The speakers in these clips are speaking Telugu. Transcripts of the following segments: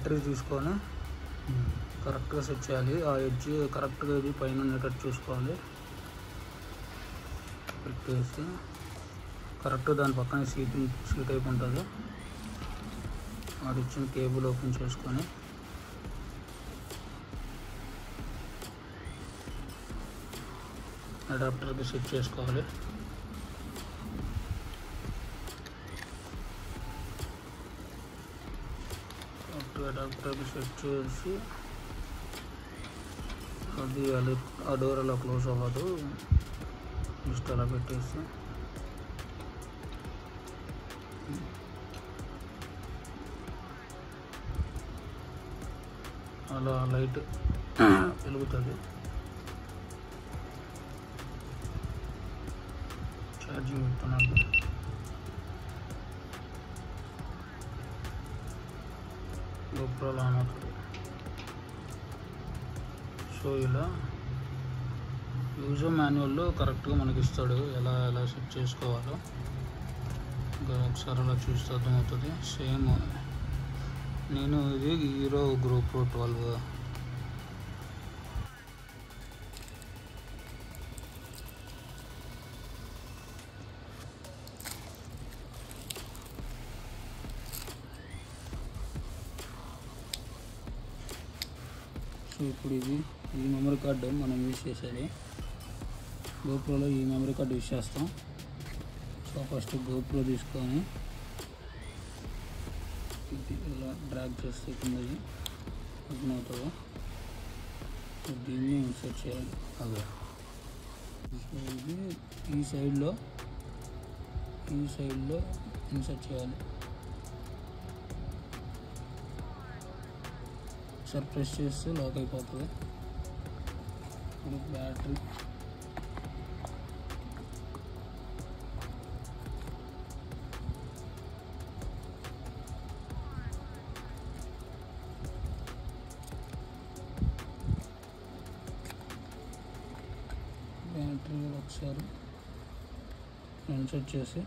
బ్యాటరీ తీసుకొని కరెక్ట్గా సెట్ చేయాలి. ఆ ఎడ్జ్ కరెక్ట్గా ఇది పైన ఉండేటట్టు చూసుకోవాలి. పెట్టేసి కరెక్ట్గా దాని పక్కన సీ టైప్ ఉంటుంది. అది ఇచ్చిన కేబుల్ ఓపెన్ చేసుకొని అడాప్టర్కి సెట్ చేసుకోవాలి. అడాప్టర్కి సెట్ చేసి అది ఆ డోర్ అలా క్లోజ్ అవ్వదు, జస్ట్ అలా పెట్టేసి అలా లైట్ వెలుగుతుంది. ఛార్జింగ్ పెడుతున్నాను. గోప్రోలో ఆన్ అవుతుంది. సో ఇలా యూజర్ మాన్యువల్లో కరెక్ట్గా మనకి ఇస్తాడు ఎలా సెట్ చేసుకోవాలో. ఇంకా ఒకసారి అలా చూస్తే అర్థమవుతుంది. సేమ్ నేను ఇది హీరో GoPro 12 సో ఇప్పుడు ఈ మెమరీ కార్డు మనం యూజ్ చేసేది. GoProలో ఈ మెమరీ కార్డు యూజ్ చేస్తాం. సో ఫస్ట్ GoPro తీసుకొని ఇది ఇలా డ్రాగ్ చేస్తే కిందకి ఓపెన్ అవుతుంది. దీన్ని ఇన్సర్ట్ చేయాలి. అదే సో ఇది ఈ సైడ్లో ఇన్సర్ట్ చేయాలి. ఒకసారి ప్రెస్ చేస్తే లాక్ అయిపోతుంది. ఇప్పుడు బ్యాటరీ ఒకసారి ఇన్సర్ట్ చేసి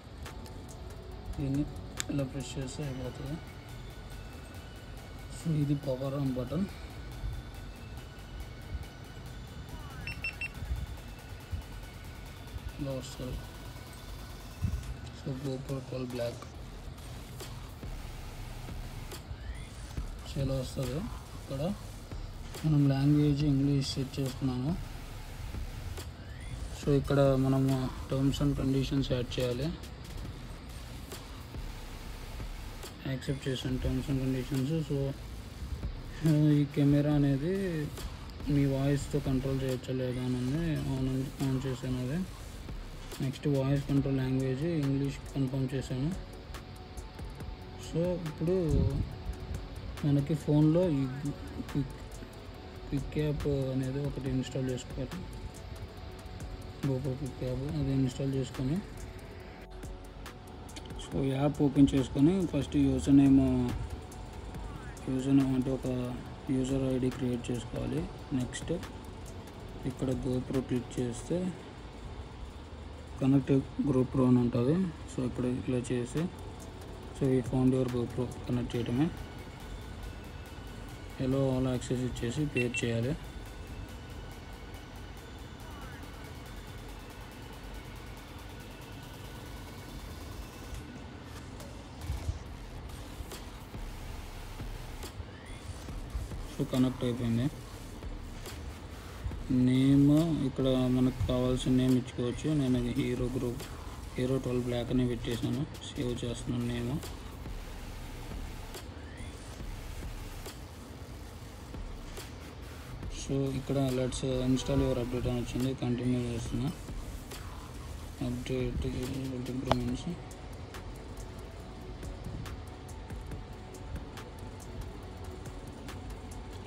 దీన్ని ఇలా ప్రెస్ చేస్తే అయిపోతుంది. సో ఇది పవర్ ఆన్ బటన్. ఇలా వస్తుంది. సో GoPro 12 బ్లాక్ సో ఇలా వస్తుంది. ఇక్కడ మనం లాంగ్వేజ్ ఇంగ్లీష్ సెట్ చేసుకున్నాము. సో ఇక్కడ మనము టర్మ్స్ అండ్ కండిషన్స్ యాడ్ చేయాలి. యాక్సెప్ట్ చేసాను టర్మ్స్ అండ్ కండిషన్స్. సో ఈ కెమెరా అనేది మీ వాయిస్తో కంట్రోల్ చేయొచ్చా లేదా అని ఆన్ చేశాను. అదే next voice control language English confirm చేశాను. సో ఇప్పుడు మనకి ఫోన్లో ఈ క్విక్ యాప్ అనేది ఒకటి ఇన్స్టాల్ చేసుకోవాలి. GoPro క్విక్ యాప్ అది ఇన్స్టాల్ చేసుకొని సో యాప్ ఓపెన్ చేసుకొని ఫస్ట్ యూజర్ నేమ్ అంటే ఒక యూజర్ ఐడి క్రియేట్ చేసుకోవాలి. నెక్స్ట్ ఇక్కడ GoPro క్లిక్ చేస్తే కనెక్ట్ GoPro అని ఉంటుంది. సో ఇక్కడ ఇలా చేసి సో ఈ ఫౌండ్ యువర్ GoPro కనెక్ట్ చేయడమే. ఎలో ఆల్ యాక్సెస్ ఇచ్చేసి పేర్ చేయాలి. సో కనెక్ట్ అయిపోయింది. నేమ్ ఇక్కడ మనకు కావాల్సిన నేమ్ ఇచ్చుకోవచ్చు. నేను హీరో 12 బ్లాక్ అని పెట్టేశాను. సేవ్ చేస్తున్నాను నేమ్. సో ఇక్కడ లెట్స్ ఇన్స్టాల్ యువర్ అప్డేట్ అని వచ్చింది. కంటిన్యూ చేస్తున్నా. Update improvements.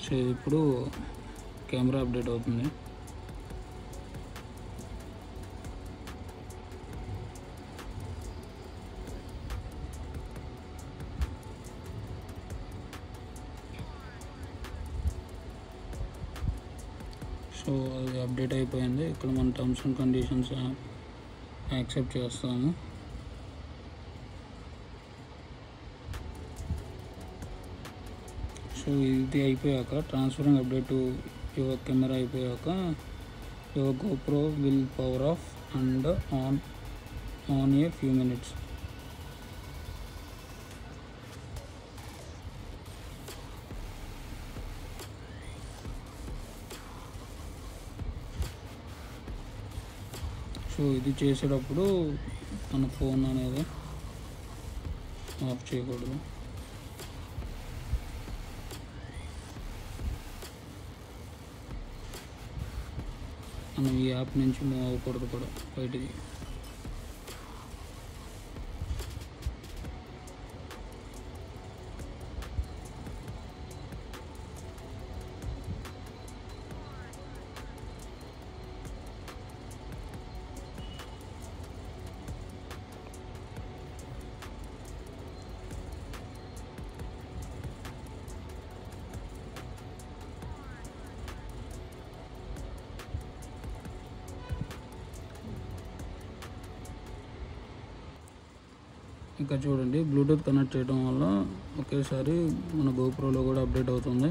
సో ఇప్పుడు కెమెరా అప్డేట్ అవుతుంది. సో అది అప్డేట్ అయిపోయింది. ఇక్కడ మన టర్మ్స్ అండ్ కండిషన్స్ యాక్సెప్ట్ చేస్తాము. సో సో ఇది అయిపోయాక transferring update to your camera అయిపోయాక your GoPro will power off and on a few minutes. So ఇది చేసేటప్పుడు మన ఫోన్ అనేది ఆఫ్ చేయకూడదు. మనం ఈ యాప్ నుంచి మూవ్ అవ్వకూడదు కూడా బయటికి. ఇంకా చూడండి, బ్లూటూత్ కనెక్ట్ చేయడం వల్ల ఒకేసారి మన GoProలో కూడా అప్డేట్ అవుతుంది.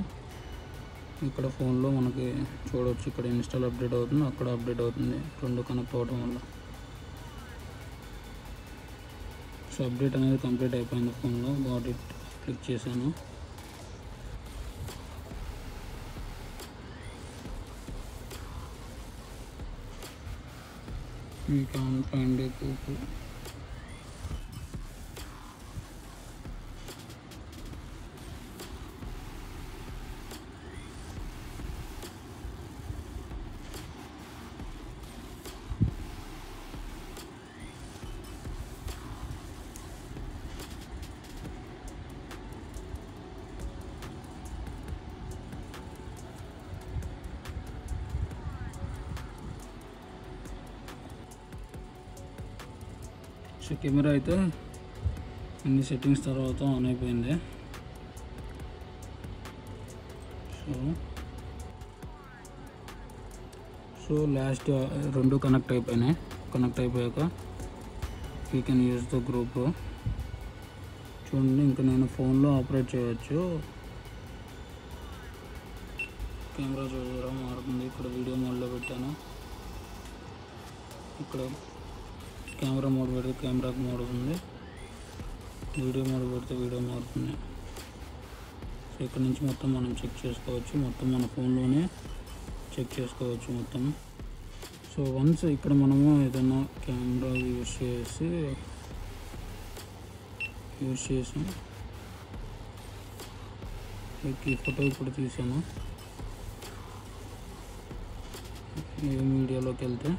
ఇక్కడ ఫోన్లో మనకి చూడవచ్చు, ఇక్కడ ఇన్స్టాల్ అప్డేట్ అవుతుంది, అక్కడ అప్డేట్ అవుతుంది, రెండు కనెక్ట్ అవ్వడం వల్ల. సో అప్డేట్ అనేది కంప్లీట్ అయిపోయింది ఫోన్లో. గాట్ ఇట్ క్లిక్ చేశాను. We can't find a GoPro. So camera అయితే అన్ని సెట్టింగ్స్ తర్వాత ఆన్ అయిపోయింది. సో లాస్ట్ రెండు కనెక్ట్ అయిపోయినాయి. కనెక్ట్ అయిపోయాక you can use the GoPro. చూడండి, ఇంకా నేను ఫోన్లో ఆపరేట్ చేయవచ్చు. కెమెరా చూడరా మారుతుంది. ఇక్కడ వీడియో మోడ్లో పెట్టాను. ఇక్కడ కెమెరా మోడ్ పెడితే కెమెరాకి మారుతుంది, వీడియో మోడ్ పెడితే వీడియో మారుతుంది. సో ఇక్కడ నుంచి మొత్తం మనం చెక్ చేసుకోవచ్చు. మొత్తం మన ఫోన్లోనే చెక్ చేసుకోవచ్చు మొత్తం. సో వన్స్ ఇక్కడ మనము ఏదైనా కెమెరా యూజ్ చేసి ఈ ఫోటో ఇప్పుడు తీసాను. ఈ మీడియాలోకి వెళ్తే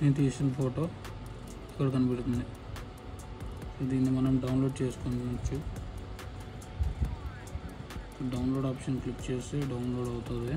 నేను తీసిన ఫోటో ఇక్కడ కనబడుతుంది. దీన్ని మనం డౌన్లోడ్ చేసుకోవచ్చు. డౌన్లోడ్ ఆప్షన్ క్లిక్ చేస్తే డౌన్లోడ్ అవుతుంది.